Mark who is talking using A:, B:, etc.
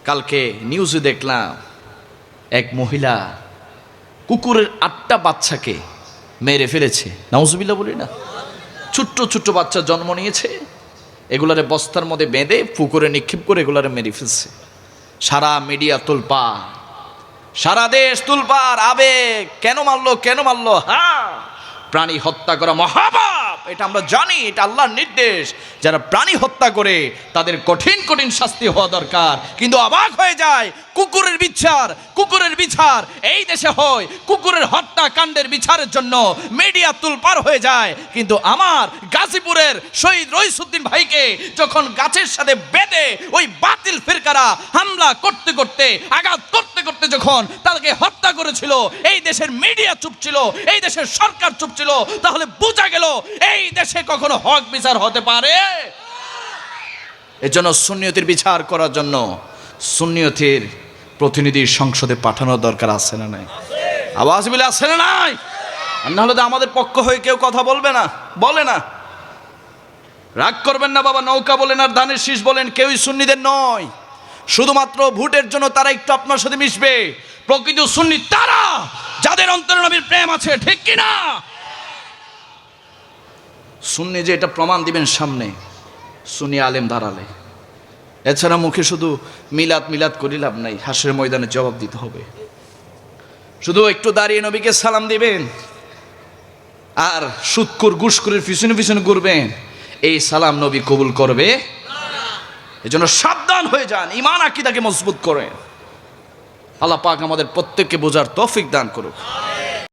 A: কালকে নিউজে দেখলাম এক মহিলা কুকুরের 8টা বাচ্চাকে মেরে ফেলেছে। নাউজুবিল্লাহ বলি না, ছোট্ট ছোট্ট বাচ্চা জন্ম নিয়েছে, এগুলারে বস্তার মধ্যে বেঁধে পুকুরে নিক্ষেপ করে এগুলারে মেরে ফেলছে। সারা মিডিয়া তোলপাড়, সারা দেশ তোলপাড়, আবেগ, কেন মারলো? হ্যাঁ, প্রাণী হত্যা করা মহাপাপ, এটা আমরা জানি, এটা আল্লাহর নির্দেশ। যারা প্রাণী হত্যা করে তাদের কঠিন কঠিন শাস্তি হওয়া দরকার। কিন্তু অবাক হয়ে যায়, কুকুরের বিচার এই দেশে হয়, কুকুরের হত্যাকাণ্ডের বিচারের জন্য মিডিয়া তোলপাড় হয়ে যায়। কিন্তু আমার গাজীপুরের শহীদ রইসুদ্দিন ভাইকে যখন গাছের সাথে বেঁধে ওই বাতিল ফিরকারা হামলা করতে করতে, আঘাত করতে করতে যখন তাকে হত্যা করেছিল, এই দেশের মিডিয়া চুপ ছিল, এই দেশের সরকার চুপ ছিল, তাহলে বোঝা গেল এই দেশে কখনো হক বিচার হতে পারে। এজন্য সুন্নিয়তের বিচার করার জন্য সুন্নিয়তের প্রতিনিধি সংসদে পাঠানোর দরকার আছে না নাই? আওয়াজ মিলে আছে না নাই? আর না হলে তো আমাদের পক্ষ হয়ে কেউ কথা বলবে না, বলে না। রাগ করবেন না বাবা, নৌকা বলেন আর ধানের শীষ বলেন, কেউই সুন্নিদের নয়। শুধুমাত্র ভোটের জন্য তারা একটু আপনার সাথে মিশবে। প্রকৃত সুন্নি তারা যাদের অন্তরে নবীর প্রেম আছে, ঠিক কিনা? সুন্নি যে এটা প্রমাণ দিবেন সামনে, সুন্নি আলেম দাঁড়ালে। এছাড়া মুখে শুধু মিলাদ করি লাভ নাই, হাসরের ময়দানে জবাব দিতে হবে। শুধু একটু দাঁড়িয়ে নবীকে সালাম দিবেন আর সুদকুর ঘুষখোরের পিছনে পিছনে ঘুরবেন, এই সালাম নবী কবুল করবে। এজন্য সাবধান হয়ে যান, ঈমান আকীদাকে মজবুত করেন। আল্লাহ পাক আমাদের প্রত্যেককে বোঝার তৌফিক দান করুক।